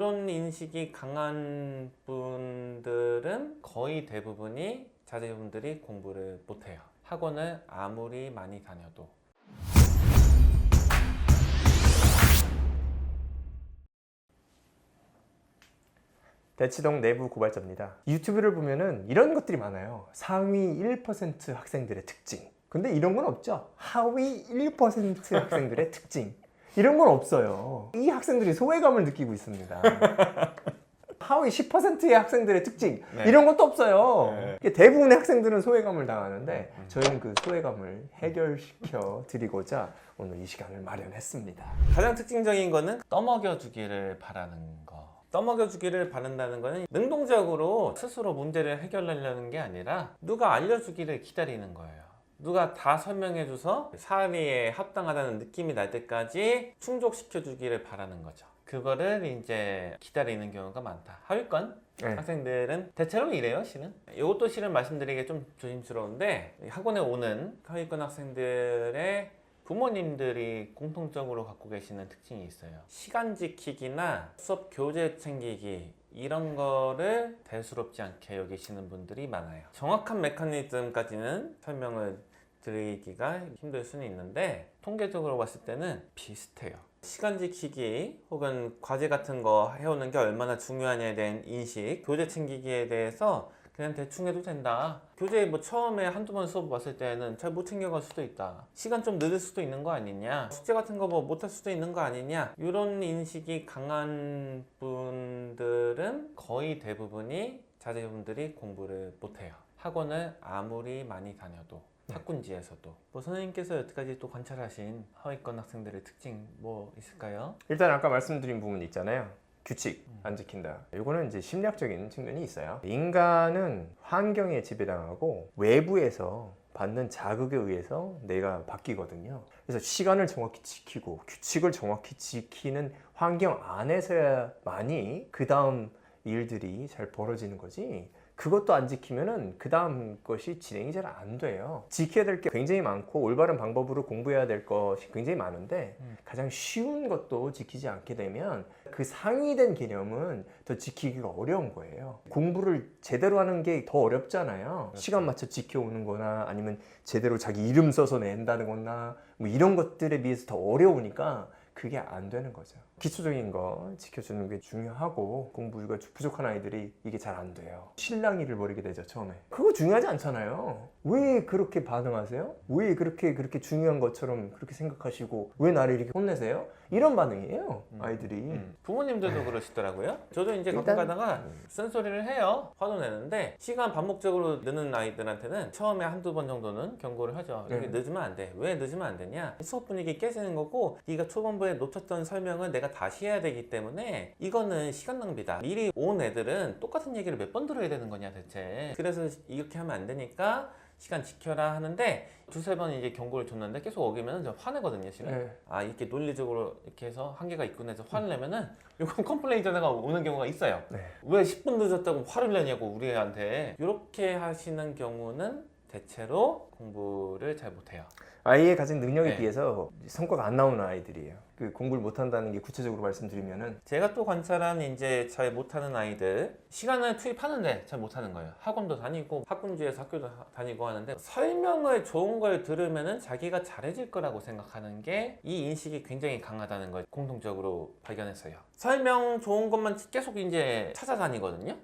이런 인식이 강한 분들은 거의 대부분이 자제분들이 공부를 못해요. 학원을 아무리 많이 다녀도. 대치동 내부 고발자입니다. 유튜브를 보면은 이런 것들이 많아요. 상위 1% 학생들의 특징. 근데 이런 건 없죠. 하위 1% 학생들의 특징. 이런 건 없어요. 이 학생들이 소외감을 느끼고 있습니다. 하위 10%의 학생들의 특징. 네. 이런 것도 없어요. 네. 대부분의 학생들은 소외감을 당하는데 저희는 그 소외감을 해결시켜 드리고자 오늘 이 시간을 마련했습니다. 가장 특징적인 거는 떠먹여 주기를 바라는 거. 떠먹여 주기를 바란다는 거는 능동적으로 스스로 문제를 해결하려는 게 아니라 누가 알려주기를 기다리는 거예요. 누가 다 설명해줘서 사리에 합당하다는 느낌이 날 때까지 충족시켜 주기를 바라는 거죠. 그거를 이제 기다리는 경우가 많다. 하위권 학생들은 대체로 이래요, 실은. 이것도 실은 말씀드리기 좀 조심스러운데 학원에 오는 하위권 학생들의 부모님들이 공통적으로 갖고 계시는 특징이 있어요. 시간 지키기나 수업 교재 챙기기 이런 거를 대수롭지 않게 여기시는 분들이 많아요. 정확한 메커니즘까지는 설명을 드리기가 힘들 수는 있는데 통계적으로 봤을 때는 비슷해요. 시간 지키기 혹은 과제 같은 거 해오는 게 얼마나 중요하냐에 대한 인식, 교재 챙기기에 대해서 그냥 대충 해도 된다. 교재 뭐 처음에 한두 번 수업 봤을 때는 잘 못 챙겨갈 수도 있다. 시간 좀 늦을 수도 있는 거 아니냐. 숙제 같은 거 뭐 못할 수도 있는 거 아니냐. 이런 인식이 강한 분들은 거의 대부분이 자제분들이 공부를 못해요. 학원을 아무리 많이 다녀도. 학군지에서도. 뭐 선생님께서 여태까지 또 관찰하신 하위권 학생들의 특징 뭐 있을까요? 일단 아까 말씀드린 부분 있잖아요. 규칙 안 지킨다. 이거는 이제 심리학적인 측면이 있어요. 인간은 환경에 지배당하고 외부에서 받는 자극에 의해서 내가 바뀌거든요. 그래서 시간을 정확히 지키고 규칙을 정확히 지키는 환경 안에서야만이 그 다음 일들이 잘 벌어지는 거지. 그것도 안 지키면은 그 다음 것이 진행이 잘 안 돼요. 지켜야 될 게 굉장히 많고 올바른 방법으로 공부해야 될 것이 굉장히 많은데 가장 쉬운 것도 지키지 않게 되면 그 상위된 개념은 더 지키기가 어려운 거예요. 공부를 제대로 하는 게 더 어렵잖아요. 그렇죠. 시간 맞춰 지켜오는 거나 아니면 제대로 자기 이름 써서 낸다는 거나 뭐 이런 것들에 비해서 더 어려우니까 그게 안 되는 거죠. 기초적인 거 지켜주는 게 중요하고 공부가 부족한 아이들이 이게 잘 안 돼요. 실랑이를 벌이게 되죠, 처음에. 그거 중요하지 않잖아요. 왜 그렇게 반응하세요? 왜 그렇게 중요한 것처럼 그렇게 생각하시고 왜 나를 이렇게 혼내세요? 이런 반응이에요, 아이들이. 부모님들도 그러시더라고요. 저도 이제 가끔 가다가 쓴소리를 해요. 화도 내는데 시간 반복적으로 늦는 아이들한테는 처음에 한두 번 정도는 경고를 하죠. 이렇게 늦으면 안 돼. 왜 늦으면 안 되냐? 수업 분위기 깨지는 거고 네가 초반부에 놓쳤던 설명을 내가 다시 해야 되기 때문에 이거는 시간 낭비다. 미리 온 애들은 똑같은 얘기를 몇 번 들어야 되는 거냐 대체. 그래서 이렇게 하면 안 되니까 시간 지켜라 하는데 두세 번 이제 경고를 줬는데 계속 어기면 저 화내거든요, 실은. 아, 이렇게 논리적으로 이렇게 해서 한계가 있군 해서 화를 내면은 이건 컴플레인 전화가 오는 경우가 있어요. 왜 10분 늦었다고 화를 내냐고 우리 애한테. 이렇게 하시는 경우는 대체로 공부를 잘 못해요. 아이의 가진 능력에 비해서 성과가 안 나오는 아이들이에요. 그 공부를 못한다는 게 구체적으로 말씀드리면은 제가 또 관찰한 이제 잘 못하는 아이들 시간을 투입하는데 잘 못하는 거예요. 학원도 다니고 학군지에서 학교도 다니고 하는데 설명을 좋은 걸 들으면은 자기가 잘해질 거라고 생각하는 게 이 인식이 굉장히 강하다는 걸 공통적으로 발견했어요. 설명 좋은 것만 계속 이제 찾아다니거든요.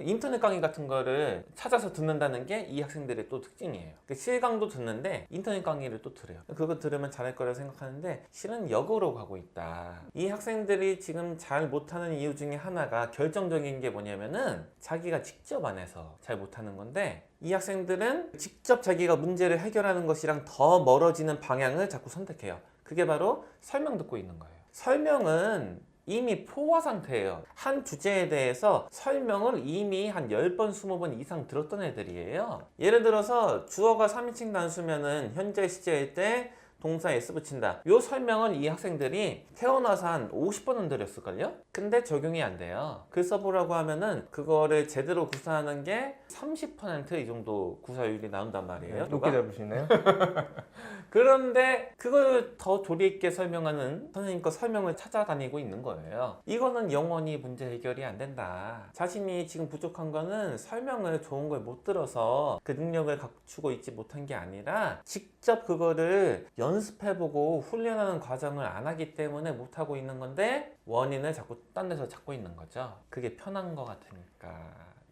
인터넷 강의 같은 거를 찾아서 듣는다는 게 이 학생들의 또 특징이에요. 실강도 듣는데 인터넷 강의를 또 들어요. 그거 들으면 잘할 거라고 생각하는데 실은 역으로 가고 있다. 이 학생들이 지금 잘 못하는 이유 중에 하나가 결정적인 게 뭐냐면은 자기가 직접 안 해서 잘 못하는 건데 이 학생들은 직접 자기가 문제를 해결하는 것이랑 더 멀어지는 방향을 자꾸 선택해요. 그게 바로 설명 듣고 있는 거예요. 설명은 이미 포화 상태예요. 한 주제에 대해서 설명을 이미 한 10번, 20번 이상 들었던 애들이에요. 예를 들어서 주어가 3인칭 단수면은 현재 시제일 때 동사 S 붙인다. 이 설명은 이 학생들이 태어나서 한 50번은 들었을걸요? 근데 적용이 안 돼요. 글 써보라고 하면은 그거를 제대로 구사하는 게 30% 이 정도 구사율이 나온단 말이에요. 높게 잡으시나요? 그런데 그걸 더 조리 있게 설명하는 선생님 거 설명을 찾아다니고 있는 거예요. 이거는 영원히 문제 해결이 안 된다. 자신이 지금 부족한 거는 설명을 좋은 걸 못 들어서 그 능력을 갖추고 있지 못한 게 아니라 직접 그거를 연습해보고 훈련하는 과정을 안 하기 때문에 못하고 있는 건데 원인을 자꾸 딴 데서 찾고 있는 거죠. 그게 편한 거 같으니까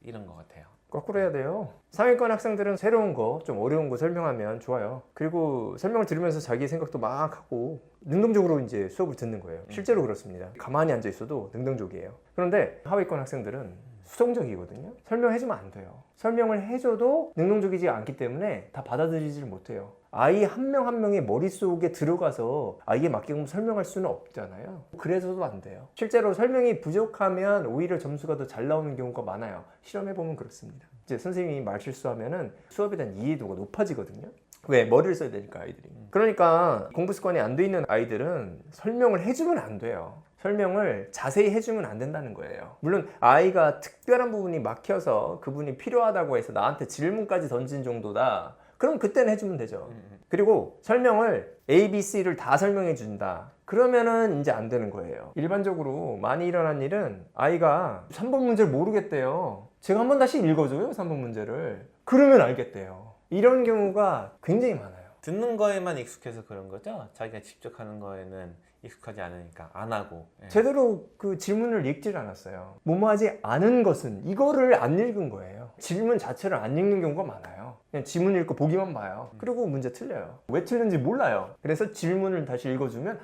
이런 거 같아요. 거꾸로 해야 돼요. 상위권 학생들은 새로운 거, 좀 어려운 거 설명하면 좋아요. 그리고 설명을 들으면서 자기 생각도 막 하고 능동적으로 이제 수업을 듣는 거예요. 실제로 그렇습니다. 가만히 앉아 있어도 능동적이에요. 그런데 하위권 학생들은 수동적이거든요. 설명해주면 안 돼요. 설명을 해줘도 능동적이지 않기 때문에 다 받아들이지를 못해요. 아이 한 명 한 명의 머릿속에 들어가서 아이에 맞게끔 설명할 수는 없잖아요. 그래서도 안 돼요. 실제로 설명이 부족하면 오히려 점수가 더 잘 나오는 경우가 많아요. 실험해보면 그렇습니다. 이제 선생님이 말 실수하면은 수업에 대한 이해도가 높아지거든요. 왜? 머리를 써야 되니까 아이들이. 그러니까 공부 습관이 안 돼 있는 아이들은 설명을 해주면 안 돼요. 설명을 자세히 해주면 안 된다는 거예요. 물론 아이가 특별한 부분이 막혀서 그분이 필요하다고 해서 나한테 질문까지 던진 정도다. 그럼 그때는 해주면 되죠. 그리고 설명을 A, B, C를 다 설명해 준다. 그러면은 이제 안 되는 거예요. 일반적으로 많이 일어난 일은 아이가 3번 문제를 모르겠대요. 제가 한번 다시 읽어줘요, 3번 문제를. 그러면 알겠대요. 이런 경우가 굉장히 많아요. 듣는 거에만 익숙해서 그런 거죠? 자기가 직접 하는 거에는 익숙하지 않으니까 안 하고. 예. 제대로 그 질문을 읽질 않았어요. 뭐뭐하지 않은 것은 이거를 안 읽은 거예요. 질문 자체를 안 읽는 경우가 많아요. 그냥 지문 읽고 보기만 봐요. 그리고 문제 틀려요. 왜 틀린지 몰라요. 그래서 질문을 다시 읽어주면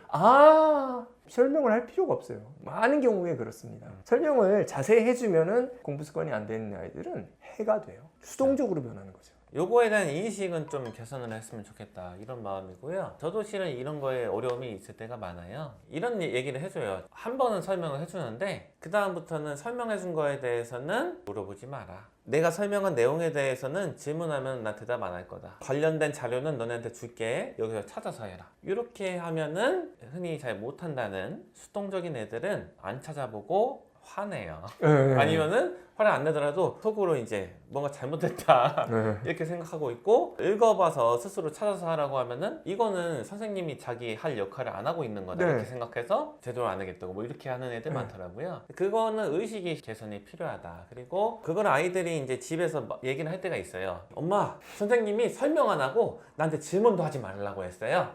설명을 할 필요가 없어요. 많은 경우에 그렇습니다. 설명을 자세히 해주면은 공부 습관이 안 되는 아이들은 해가 돼요. 수동적으로 변하는 거죠. 요거에 대한 인식은 좀 개선을 했으면 좋겠다 이런 마음이고요. 저도 실은 이런 거에 어려움이 있을 때가 많아요. 이런 얘기를 해줘요. 한 번은 설명을 해주는데 그 다음부터는 설명해준 거에 대해서는 물어보지 마라. 내가 설명한 내용에 대해서는 질문하면 나 대답 안 할 거다. 관련된 자료는 너네한테 줄게. 여기서 찾아서 해라. 이렇게 하면은 흔히 잘 못한다는 수동적인 애들은 안 찾아보고 화내요. 아니면은 화를 안 내더라도 속으로 이제 뭔가 잘못됐다 이렇게 생각하고 있고, 읽어봐서 스스로 찾아서 하라고 하면은 이거는 선생님이 자기 할 역할을 안 하고 있는 거다 이렇게 생각해서 제대로 안 하겠다고 뭐 이렇게 하는 애들 많더라고요. 그거는 의식이 개선이 필요하다. 그리고 그걸 아이들이 이제 집에서 얘기를 할 때가 있어요. 엄마, 선생님이 설명 안 하고 나한테 질문도 하지 말라고 했어요.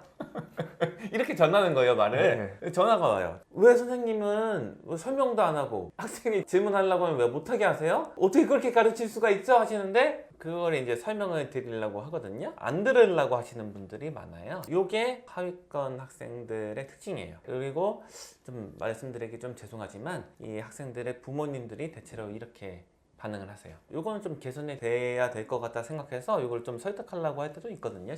이렇게 전하는 거예요, 말을. 전화가 와요. 왜 선생님은 설명도 안 하고 학생이 질문하려고 하면 왜 못하게 하세요? 어떻게 그렇게 가르칠 수가 있죠? 하시는데 그걸 이제 설명을 드리려고 하거든요. 안 들으려고 하시는 분들이 많아요. 이게 하위권 학생들의 특징이에요. 그리고 좀 말씀드리기 좀 죄송하지만 이 학생들의 부모님들이 대체로 이렇게 반응을 하세요. 이거는 좀 개선이 돼야 될 것 같다 생각해서 이걸 좀 설득하려고 할 때도 있거든요.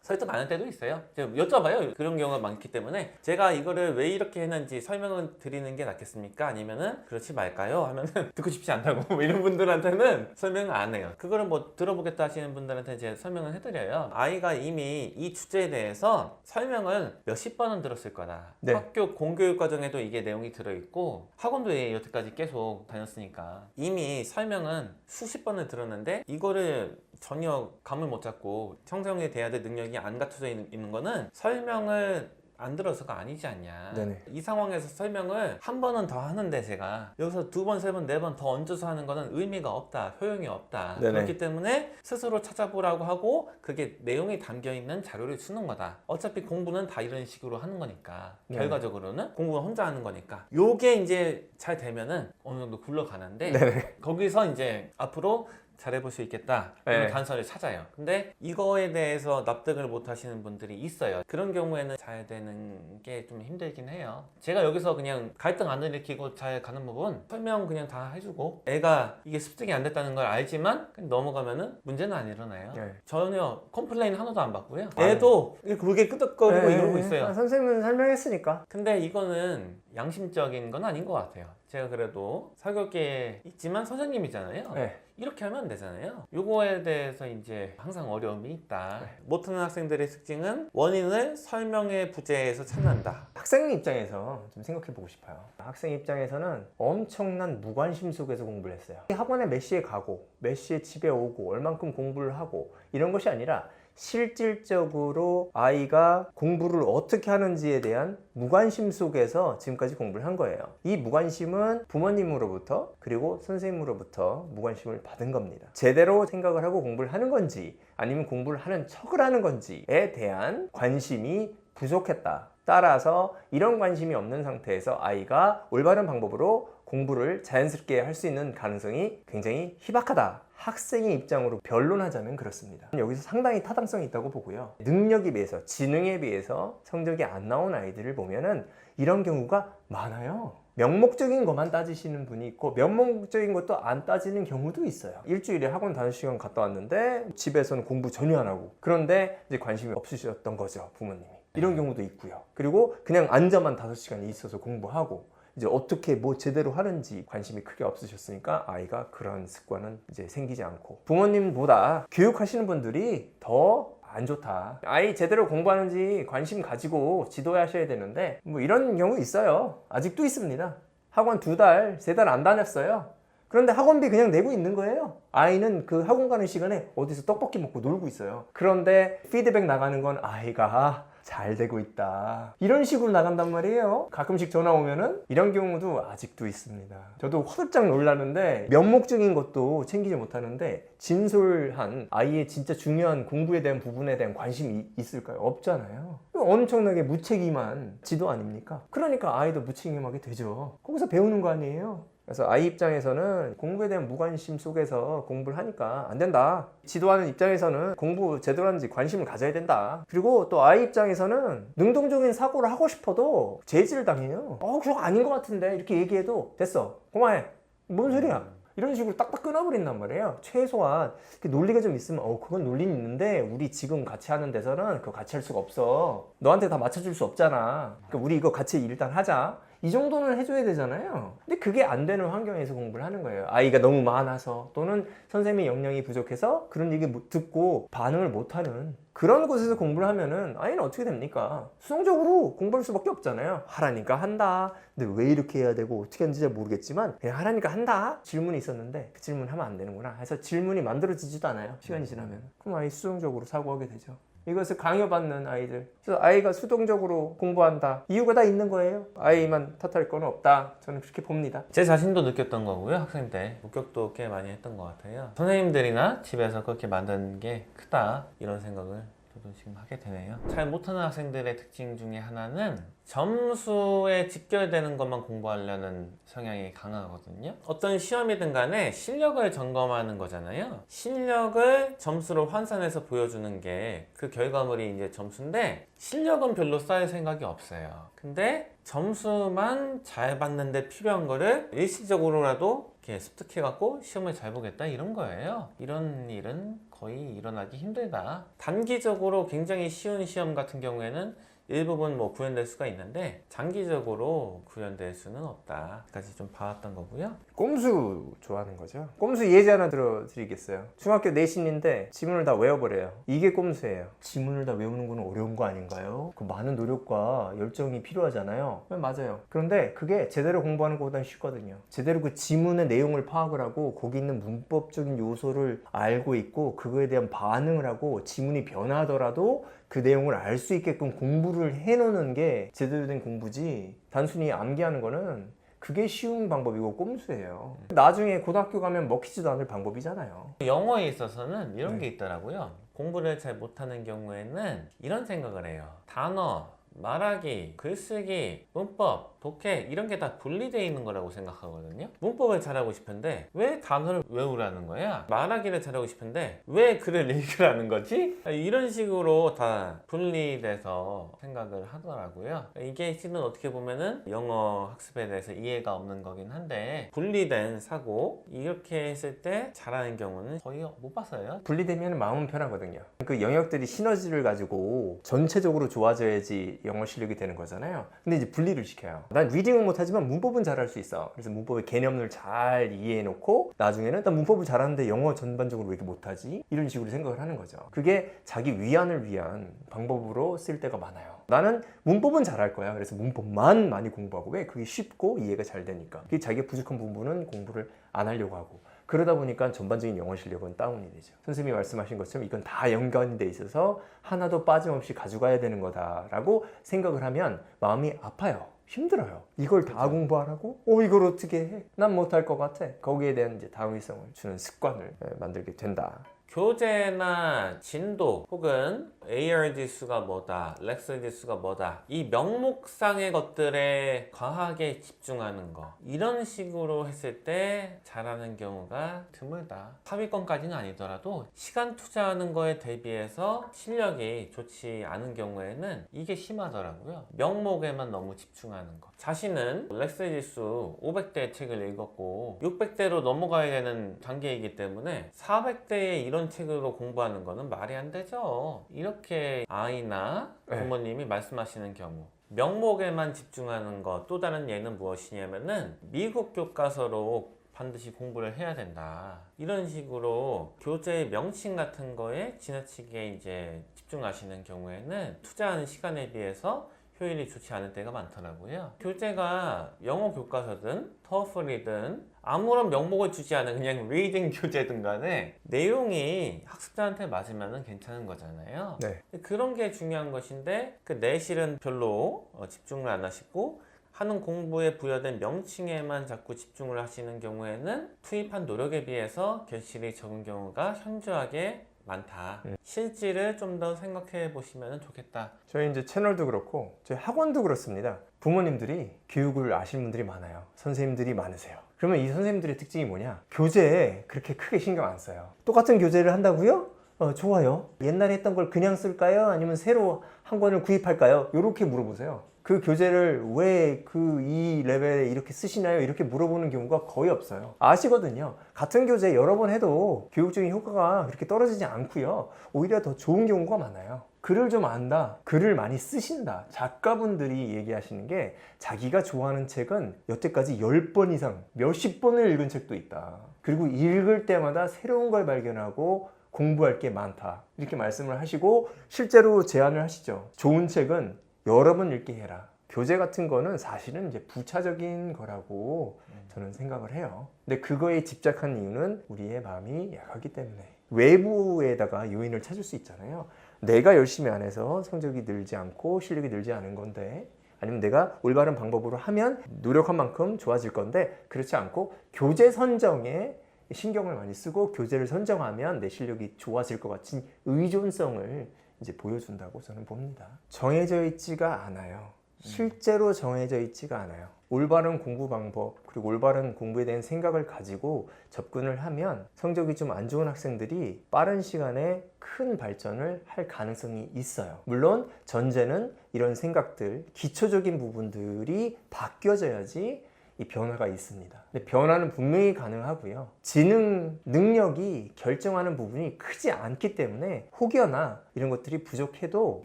설득 안 할 때도 있어요. 제가 여쭤봐요. 그런 경우가 많기 때문에 제가 이거를 왜 이렇게 했는지 설명을 드리는 게 낫겠습니까? 아니면은 그렇지 말까요? 하면은 듣고 싶지 않다고 뭐 이런 분들한테는 설명을 안 해요. 그거를 뭐 들어보겠다 하시는 분들한테 제가 설명을 해드려요. 아이가 이미 이 주제에 대해서 설명을 몇십 번은 들었을 거다. 학교 공교육 과정에도 이게 내용이 들어있고 학원도 여태까지 계속 다녔으니까 이미 설명은 수십 번을 들었는데 이거를 전혀 감을 못 잡고 형성이 돼야 될 능력이 안 갖춰져 있는 거는 설명을 안 들어서가 아니지 않냐. 이 상황에서 설명을 한 번은 더 하는데 제가 여기서 두 번, 세 번, 네 번 더 얹어서 하는 거는 의미가 없다. 효용이 없다. 그렇기 때문에 스스로 찾아보라고 하고 그게 내용이 담겨있는 자료를 주는 거다. 어차피 공부는 다 이런 식으로 하는 거니까 결과적으로는 공부는 혼자 하는 거니까 요게 이제 잘 되면은 어느 정도 굴러가는데 거기서 이제 앞으로 잘해볼 수 있겠다 이런 단서를 찾아요. 근데 이거에 대해서 납득을 못 하시는 분들이 있어요. 그런 경우에는 잘 되는 게 좀 힘들긴 해요. 제가 여기서 그냥 갈등 안 일으키고 잘 가는 부분 설명 그냥 다 해주고 애가 이게 습득이 안 됐다는 걸 알지만 그냥 넘어가면은 문제는 안 일어나요. 전혀 컴플레인 하나도 안 받고요. 애도 그게 끄덕거리고 이러고 있어요. 선생님은 설명했으니까. 근데 이거는 양심적인 건 아닌 것 같아요. 제가 그래도 사교계에 있지만 선생님이잖아요. 네. 이렇게 하면 안 되잖아요. 요거에 대해서 이제 항상 어려움이 있다. 못하는 학생들의 특징은 원인을 설명의 부재에서 찾는다. 학생 입장에서 좀 생각해 보고 싶어요. 학생 입장에서는 엄청난 무관심 속에서 공부를 했어요. 학원에 몇 시에 가고 몇 시에 집에 오고 얼만큼 공부를 하고 이런 것이 아니라 실질적으로 아이가 공부를 어떻게 하는지에 대한 무관심 속에서 지금까지 공부를 한 거예요. 이 무관심은 부모님으로부터 그리고 선생님으로부터 무관심을 받은 겁니다. 제대로 생각을 하고 공부를 하는 건지 아니면 공부를 하는 척을 하는 건지에 대한 관심이 부족했다. 따라서 이런 관심이 없는 상태에서 아이가 올바른 방법으로 공부를 자연스럽게 할 수 있는 가능성이 굉장히 희박하다. 학생의 입장으로 변론하자면 그렇습니다. 여기서 상당히 타당성이 있다고 보고요. 능력에 비해서, 지능에 비해서 성적이 안 나온 아이들을 보면은 이런 경우가 많아요. 명목적인 것만 따지시는 분이 있고 명목적인 것도 안 따지는 경우도 있어요. 일주일에 학원 5시간 갔다 왔는데 집에서는 공부 전혀 안 하고 그런데 이제 관심이 없으셨던 거죠, 부모님이. 이런 경우도 있고요. 그리고 그냥 앉아만 5시간 있어서 공부하고 이제 어떻게 뭐 제대로 하는지 관심이 크게 없으셨으니까 아이가 그런 습관은 이제 생기지 않고 부모님보다 교육하시는 분들이 더 안 좋다. 아이 제대로 공부하는지 관심 가지고 지도하셔야 되는데 뭐 이런 경우 있어요. 아직도 있습니다. 학원 2달, 3달 안 다녔어요. 그런데 학원비 그냥 내고 있는 거예요. 아이는 그 학원 가는 시간에 어디서 떡볶이 먹고 놀고 있어요. 그런데 피드백 나가는 건 아이가 잘 되고 있다. 이런 식으로 나간단 말이에요. 가끔씩 전화 오면은 이런 경우도 아직도 있습니다. 저도 화들짝 놀라는데 면목적인 것도 챙기지 못하는데 진솔한 아이의 진짜 중요한 공부에 대한 부분에 대한 관심이 있을까요? 없잖아요. 엄청나게 무책임한 지도 아닙니까? 그러니까 아이도 무책임하게 되죠. 거기서 배우는 거 아니에요? 그래서 아이 입장에서는 공부에 대한 무관심 속에서 공부를 하니까 안 된다. 지도하는 입장에서는 공부 제대로 하는지 관심을 가져야 된다. 그리고 또 아이 입장에서는 능동적인 사고를 하고 싶어도 제지를 당해요. 그거 아닌 것 같은데 이렇게 얘기해도 됐어, 그만해, 뭔 소리야, 이런 식으로 딱딱 끊어버린단 말이에요. 최소한 논리가 좀 있으면 그건 논리는 있는데 우리 지금 같이 하는 데서는 그거 같이 할 수가 없어. 너한테 다 맞춰줄 수 없잖아. 그러니까 우리 이거 같이 일단 하자. 이 정도는 해줘야 되잖아요. 근데 그게 안 되는 환경에서 공부를 하는 거예요. 아이가 너무 많아서 또는 선생님의 역량이 부족해서 그런 얘기 듣고 반응을 못하는 그런 곳에서 공부를 하면은 아이는 어떻게 됩니까? 수동적으로 공부할 수밖에 없잖아요. 하라니까 한다. 근데 왜 이렇게 해야 되고 어떻게 하는지 잘 모르겠지만 그냥 하라니까 한다. 질문이 있었는데 그 질문 하면 안 되는구나 해서 질문이 만들어지지도 않아요. 시간이 지나면. 그럼 아이 수동적으로 사고하게 되죠. 이것을 강요받는 아이들. 그래서 아이가 수동적으로 공부한다. 이유가 다 있는 거예요. 아이만 탓할 건 없다. 저는 그렇게 봅니다. 제 자신도 느꼈던 거고요. 학생 때 목격도 꽤 많이 했던 것 같아요. 선생님들이나 집에서 그렇게 만든 게 크다 이런 생각을 저도 지금 하게 되네요. 잘 못하는 학생들의 특징 중에 하나는 점수에 직결되는 것만 공부하려는 성향이 강하거든요. 어떤 시험이든 간에 실력을 점검하는 거잖아요. 실력을 점수로 환산해서 보여주는 게 그 결과물이 이제 점수인데 실력은 별로 쌓일 생각이 없어요. 근데 점수만 잘 받는데 필요한 거를 일시적으로라도 이렇게 습득해갖고 시험을 잘 보겠다 이런 거예요. 이런 일은 거의 일어나기 힘들다. 단기적으로 굉장히 쉬운 시험 같은 경우에는 일부분 구현될 수가 있는데 장기적으로 구현될 수는 없다 까지 좀 봐왔던 거고요. 꼼수 좋아하는 거죠. 꼼수 예제 하나 들어드리겠어요. 중학교 내신인데 지문을 다 외워버려요. 이게 꼼수예요. 지문을 다 외우는 건 어려운 거 아닌가요? 그 많은 노력과 열정이 필요하잖아요. 맞아요. 그런데 그게 제대로 공부하는 것보다는 쉽거든요. 제대로 그 지문의 내용을 파악을 하고 거기 있는 문법적인 요소를 알고 있고 그거에 대한 반응을 하고 지문이 변하더라도 그 내용을 알 수 있게끔 공부를 해놓는 게 제대로 된 공부지, 단순히 암기하는 거는 그게 쉬운 방법이고 꼼수예요. 나중에 고등학교 가면 먹히지도 않을 방법이잖아요. 영어에 있어서는 이런 게 있더라고요. 공부를 잘 못하는 경우에는 이런 생각을 해요. 단어, 말하기, 글쓰기, 문법, 독해 이런 게 다 분리되어 있는 거라고 생각하거든요. 문법을 잘하고 싶은데 왜 단어를 외우라는 거야? 말하기를 잘하고 싶은데 왜 글을 읽으라는 거지? 이런 식으로 다 분리돼서 생각을 하더라고요. 이게 실은 어떻게 보면은 영어 학습에 대해서 이해가 없는 거긴 한데 분리된 사고 이렇게 했을 때 잘하는 경우는 거의 못 봤어요. 분리되면 마음은 편하거든요. 그 영역들이 시너지를 가지고 전체적으로 좋아져야지 영어 실력이 되는 거잖아요. 근데 이제 분리를 시켜요. 난 리딩은 못하지만 문법은 잘할 수 있어. 그래서 문법의 개념을 잘 이해해놓고 나중에는 난 문법을 잘하는데 영어 전반적으로 왜 이렇게 못하지? 이런 식으로 생각을 하는 거죠. 그게 자기 위안을 위한 방법으로 쓸 때가 많아요. 나는 문법은 잘할 거야. 그래서 문법만 많이 공부하고, 왜? 그게 쉽고 이해가 잘 되니까. 그게 자기가 부족한 부분은 공부를 안 하려고 하고, 그러다 보니까 전반적인 영어 실력은 다운이 되죠. 선생님이 말씀하신 것처럼 이건 다 연관이 돼 있어서 하나도 빠짐없이 가져가야 되는 거다라고 생각을 하면 마음이 아파요. 힘들어요. 이걸 다 공부하라고? 이걸 어떻게 해? 난 못할 것 같아. 거기에 대한 이제 당위성을 주는 습관을 만들게 된다. 교재나 진도 혹은 AR 지수가 뭐다, 렉스 지수가 뭐다, 이 명목상의 것들에 과하게 집중하는 거, 이런 식으로 했을 때 잘하는 경우가 드물다. 하위권까지는 아니더라도 시간 투자하는 거에 대비해서 실력이 좋지 않은 경우에는 이게 심하더라고요. 명목에만 너무 집중하는 거. 자신은 렉스 지수 500대 책을 읽었고 600대로 넘어가야 되는 단계이기 때문에 400대의 이런 책으로 공부하는 거는 말이 안 되죠. 이렇게 아이나 부모님이 말씀하시는 경우, 명목에만 집중하는 것, 또 다른 예는 무엇이냐면은 미국 교과서로 반드시 공부를 해야 된다. 이런 식으로 교재의 명칭 같은 거에 지나치게 이제 집중하시는 경우에는 투자하는 시간에 비해서 효율이 좋지 않을 때가 많더라고요. 교재가 영어 교과서든 터플이든 아무런 명목을 주지 않은 그냥 리딩 교재든 간에 내용이 학습자한테 맞으면 괜찮은 거잖아요. 네. 그런 게 중요한 것인데 그 내실은 별로 집중을 안 하시고 하는 공부에 부여된 명칭에만 자꾸 집중을 하시는 경우에는 투입한 노력에 비해서 결실이 적은 경우가 현저하게 많다. 실질을 좀 더 생각해 보시면 좋겠다. 저희 이제 채널도 그렇고 저희 학원도 그렇습니다. 부모님들이 교육을 아시는 분들이 많아요. 선생님들이 많으세요. 그러면 이 선생님들의 특징이 뭐냐? 교재에 그렇게 크게 신경 안 써요. 똑같은 교재를 한다고요? 좋아요. 옛날에 했던 걸 그냥 쓸까요? 아니면 새로 한 권을 구입할까요? 이렇게 물어보세요. 그 교재를 왜 이 레벨에 이렇게 쓰시나요? 이렇게 물어보는 경우가 거의 없어요. 아시거든요. 같은 교재 여러 번 해도 교육적인 효과가 그렇게 떨어지지 않고요. 오히려 더 좋은 경우가 많아요. 글을 좀 안다, 글을 많이 쓰신다. 작가분들이 얘기하시는 게 자기가 좋아하는 책은 여태까지 10번 이상, 몇십 번을 읽은 책도 있다. 그리고 읽을 때마다 새로운 걸 발견하고 공부할 게 많다. 이렇게 말씀을 하시고 실제로 제안을 하시죠. 좋은 책은 여러 번 읽게 해라. 교재 같은 거는 사실은 이제 부차적인 거라고 저는 생각을 해요. 근데 그거에 집착한 이유는 우리의 마음이 약하기 때문에. 외부에다가 요인을 찾을 수 있잖아요. 내가 열심히 안 해서 성적이 늘지 않고 실력이 늘지 않은 건데, 아니면 내가 올바른 방법으로 하면 노력한 만큼 좋아질 건데, 그렇지 않고 교재 선정에 신경을 많이 쓰고 교재를 선정하면 내 실력이 좋아질 것 같은 의존성을 이제 보여준다고 저는 봅니다. 정해져 있지가 않아요. 실제로 정해져 있지가 않아요. 올바른 공부 방법, 그리고 올바른 공부에 대한 생각을 가지고 접근을 하면 성적이 좀 안 좋은 학생들이 빠른 시간에 큰 발전을 할 가능성이 있어요. 물론 전제는 이런 생각들, 기초적인 부분들이 바뀌어져야지 이 변화가 있습니다. 근데 변화는 분명히 가능하고요. 지능 능력이 결정하는 부분이 크지 않기 때문에 혹여나 이런 것들이 부족해도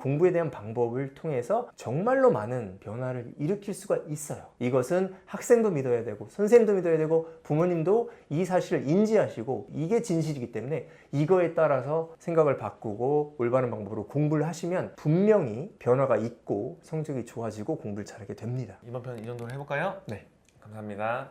공부에 대한 방법을 통해서 정말로 많은 변화를 일으킬 수가 있어요. 이것은 학생도 믿어야 되고 선생님도 믿어야 되고 부모님도 이 사실을 인지하시고 이게 진실이기 때문에 이거에 따라서 생각을 바꾸고 올바른 방법으로 공부를 하시면 분명히 변화가 있고 성적이 좋아지고 공부를 잘하게 됩니다. 이번 편 이 정도로 해볼까요? 네. 감사합니다.